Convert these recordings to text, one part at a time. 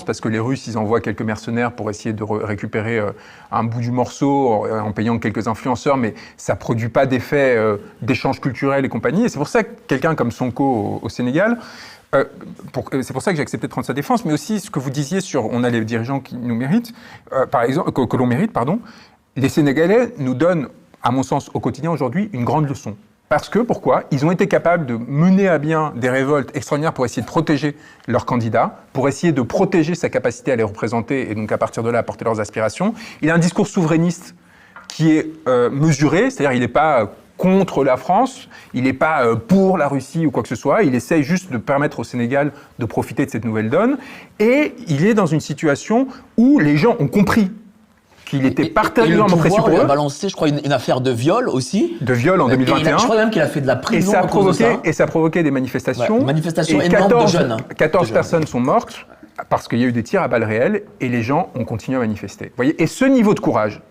parce que les Russes, ils envoient quelques mercenaires pour essayer de récupérer un bout du morceau en payant quelques influenceurs, mais ça ne produit pas d'effet d'échange culturel et compagnie. Et c'est pour ça que quelqu'un comme Sonko au Sénégal, c'est pour ça que j'ai accepté de prendre sa défense, mais aussi ce que vous disiez sur on a les dirigeants qui nous méritent, par exemple, que l'on mérite, pardon. Les Sénégalais nous donnent, à mon sens, au quotidien aujourd'hui, une grande leçon. Parce que, pourquoi ? Ils ont été capables de mener à bien des révoltes extraordinaires pour essayer de protéger leurs candidats, pour essayer de protéger sa capacité à les représenter et donc à partir de là à porter leurs aspirations. Il a un discours souverainiste qui est mesuré, c'est-à-dire il n'est pas contre la France, il n'est pas pour la Russie ou quoi que ce soit, il essaye juste de permettre au Sénégal de profiter de cette nouvelle donne et il est dans une situation où les gens ont compris qu'il était particulièrement précieux pour eux. Il a balancé, je crois, une affaire de viol aussi. De viol en 2021. Je crois même qu'il a fait de la prison à cause de ça. Et ça a provoqué des manifestations. Ouais, manifestations énormes de jeunes. 14 personnes sont mortes parce qu'il y a eu des tirs à balles réelles et les gens ont continué à manifester. Vous voyez, et ce niveau de courage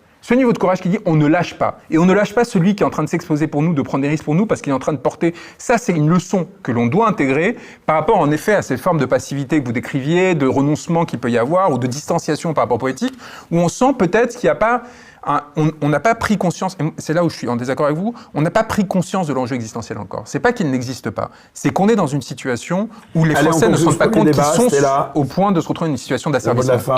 qui dit on ne lâche pas. Et on ne lâche pas celui qui est en train de s'exposer pour nous, de prendre des risques pour nous, parce qu'il est en train de porter. Ça, c'est une leçon que l'on doit intégrer par rapport, en effet, à ces formes de passivité que vous décriviez, de renoncement qu'il peut y avoir, ou de distanciation par rapport aux politiques, où on sent peut-être qu'il n'y a pas... On n'a pas pris conscience, et c'est là où je suis en désaccord avec vous, on n'a pas pris conscience de l'enjeu existentiel encore. C'est pas qu'il n'existe pas, c'est qu'on est dans une situation où les Français ne se rendent pas compte qu'ils sont au point de se retrouver dans une situation d'asservissement.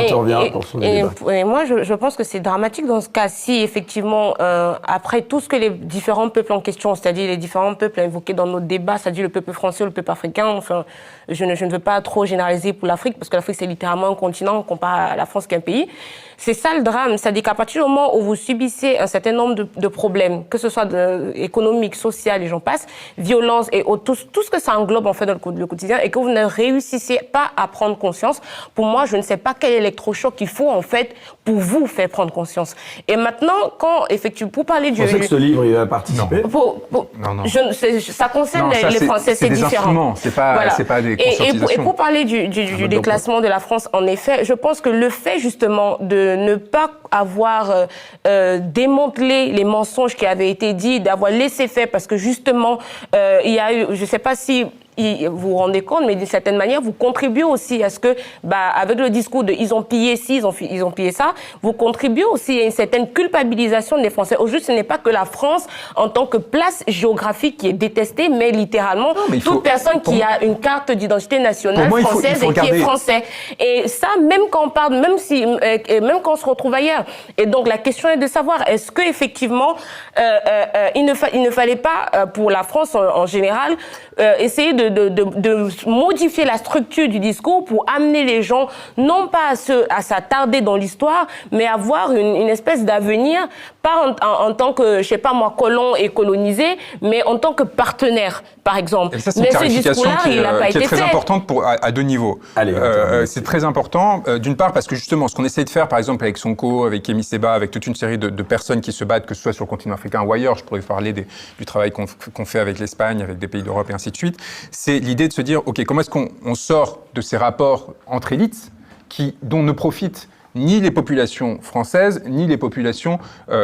Et moi, je pense que c'est dramatique dans ce cas. Si effectivement, après tout ce que les différents peuples en question, c'est-à-dire les différents peuples invoqués dans notre débat, c'est-à-dire le peuple français ou le peuple africain, enfin, je ne veux pas trop généraliser pour l'Afrique, parce que l'Afrique c'est littéralement un continent comparé à la France qui est un pays. C'est ça le drame, c'est-à-dire qu'à partir du moment où vous subissez un certain nombre de problèmes, que ce soit économiques, sociaux et j'en passe, violence et tout ce que ça englobe en fait dans le quotidien, et que vous ne réussissez pas à prendre conscience, pour moi, je ne sais pas quel électrochoc il faut en fait pour vous faire prendre conscience. Et maintenant, quand effectivement, pour parler du... Vous pensez que ce livre il va participer ? Non. Ça concerne les Français, c'est différent. C'est pas des conscientisations. Et pour parler du déclassement de la France, en effet, je pense que le fait justement de ne pas avoir démantelé les mensonges qui avaient été dits, d'avoir laissé faire, parce que justement, il y a eu, je ne sais pas si vous vous rendez compte, mais d'une certaine manière, vous contribuez aussi à ce que, avec le discours de ils ont pillé ci, ils ont pillé ça, vous contribuez aussi à une certaine culpabilisation des Français. Au juste, ce n'est pas que la France, en tant que place géographique qui est détestée, mais littéralement toute personne qui a une carte d'identité nationale française et qui est français. Et ça, même quand on parle, même quand on se retrouve ailleurs. Et donc, la question est de savoir, est-ce que effectivement, il ne fallait pas, pour la France en général, essayer de modifier la structure du discours pour amener les gens, non pas à s'attarder dans l'histoire, mais à voir une espèce d'avenir, pas en tant que, je sais pas moi, colon et colonisé, mais en tant que partenaire, par exemple. Et ça, c'est une clarification qui est très importante à deux niveaux. C'est très important, d'une part, parce que justement, ce qu'on essaie de faire, par exemple, avec Sonko, avec Kémy Séba, avec toute une série de personnes qui se battent, que ce soit sur le continent africain ou ailleurs, je pourrais parler du travail qu'on fait avec l'Espagne, avec des pays d'Europe et ainsi de suite, c'est l'idée de se dire, OK, comment est-ce qu'on sort de ces rapports entre élites dont ne profitent ni les populations françaises, ni les populations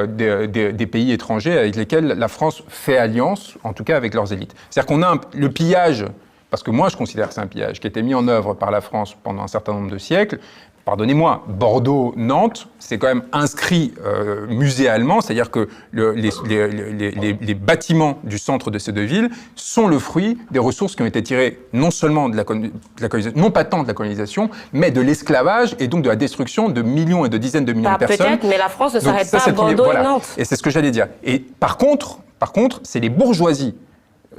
des pays étrangers avec lesquels la France fait alliance, en tout cas avec leurs élites. C'est-à-dire qu'on a le pillage, parce que moi je considère que c'est un pillage, qui a été mis en œuvre par la France pendant un certain nombre de siècles. Pardonnez-moi, Bordeaux, Nantes, c'est quand même inscrit muséalement, c'est-à-dire que les bâtiments du centre de ces deux villes sont le fruit des ressources qui ont été tirées non seulement de la colonisation, non pas tant de la colonisation, mais de l'esclavage et donc de la destruction de millions et de dizaines de millions de personnes. Peut-être, mais la France ne s'arrête pas à Bordeaux et Nantes. Et c'est ce que j'allais dire. Et par contre, c'est les bourgeoisies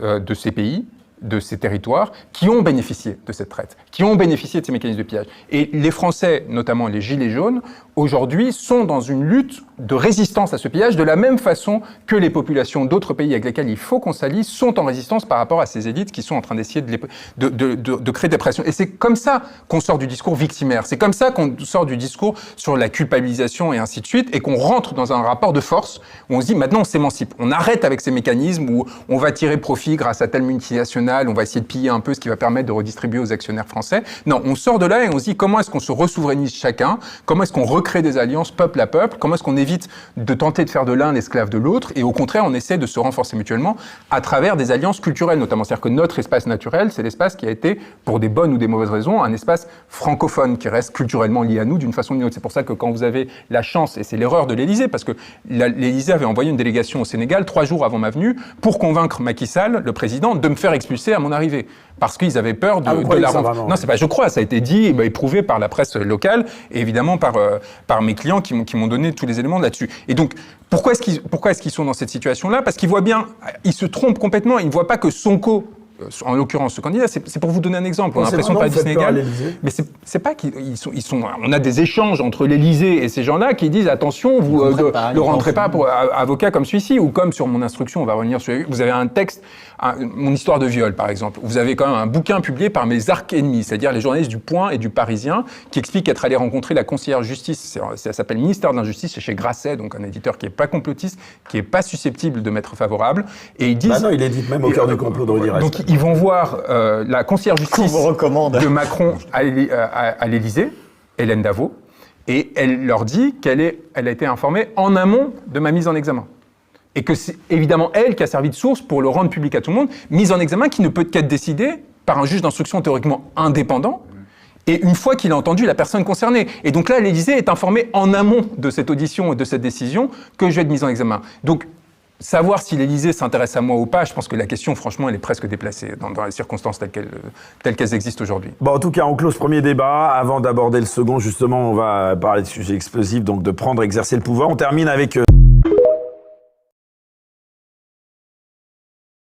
de ces pays, de ces territoires, qui ont bénéficié de cette traite, qui ont bénéficié de ces mécanismes de pillage. Et les Français, notamment les Gilets jaunes, aujourd'hui sont dans une lutte de résistance à ce pillage, de la même façon que les populations d'autres pays avec lesquels il faut qu'on s'allie sont en résistance par rapport à ces élites qui sont en train d'essayer de créer des pressions. Et c'est comme ça qu'on sort du discours victimaire, c'est comme ça qu'on sort du discours sur la culpabilisation et ainsi de suite, et qu'on rentre dans un rapport de force où on se dit maintenant on s'émancipe, on arrête avec ces mécanismes où on va tirer profit grâce à telle multinationale nationale, on va essayer de piller un peu ce qui va permettre de redistribuer aux actionnaires français. Non, on sort de là et on se dit comment est-ce qu'on se ressouverainise chacun, comment est-ce qu'on recrée des alliances peuple à peuple, comment est-ce qu'on évite de tenter de faire de l'un l'esclave de l'autre, et au contraire, on essaie de se renforcer mutuellement à travers des alliances culturelles, notamment. C'est-à-dire que notre espace naturel, c'est l'espace qui a été, pour des bonnes ou des mauvaises raisons, un espace francophone qui reste culturellement lié à nous d'une façon ou d'une autre. C'est pour ça que quand vous avez la chance, et c'est l'erreur de l'Élysée, parce que l'Élysée avait envoyé une délégation au Sénégal 3 jours avant ma venue pour convaincre Macky Sall, le président, de me faire expulser à mon arrivée. Parce qu'ils avaient peur de la rencontre. Non, c'est pas je crois, ça a été dit, éprouvé par la presse locale, et évidemment par mes clients qui m'ont donné tous les éléments là-dessus. Et donc, pourquoi est-ce qu'ils sont dans cette situation-là? Parce qu'ils voient bien, ils se trompent complètement, ils ne voient pas que Sonko, en l'occurrence ce candidat, c'est pour vous donner un exemple. On a l'impression de parler du Sénégal, mais c'est pas qu'ils sont. On a des échanges entre l'Élysée et ces gens-là qui disent attention, vous ne rentrez pas pour avocat comme celui-ci, ou comme sur mon instruction, on va revenir sur. Vous avez un texte, mon histoire de viol par exemple. Vous avez quand même un bouquin publié par mes arcs-ennemis, c'est-à-dire les journalistes du Point et du Parisien, qui expliquent être allés rencontrer la conseillère de justice. Ça s'appelle Ministère de l'Injustice, c'est chez Grasset, donc un éditeur qui est pas complotiste, qui est pas susceptible de m'être favorable. Et ils disent. Bah non, il est dit même au cœur du complot de redire. Donc ils vont voir la conseillère justice de Macron à l'Élysée, Hélène Davot, et elle leur dit qu'elle a été informée en amont de ma mise en examen. Et que c'est évidemment elle qui a servi de source pour le rendre public à tout le monde, mise en examen qui ne peut qu'être décidée par un juge d'instruction théoriquement indépendant, et une fois qu'il a entendu la personne concernée. Et donc là, l'Élysée est informée en amont de cette audition et de cette décision que je vais être mise en examen. Donc, savoir si l'Élysée s'intéresse à moi ou pas, je pense que la question, franchement, elle est presque déplacée dans les circonstances telles qu'elles existent aujourd'hui. Bon, en tout cas, on clôt ce premier débat. Avant d'aborder le second, justement, on va parler de sujets explosifs, donc de prendre, exercer le pouvoir. On termine avec...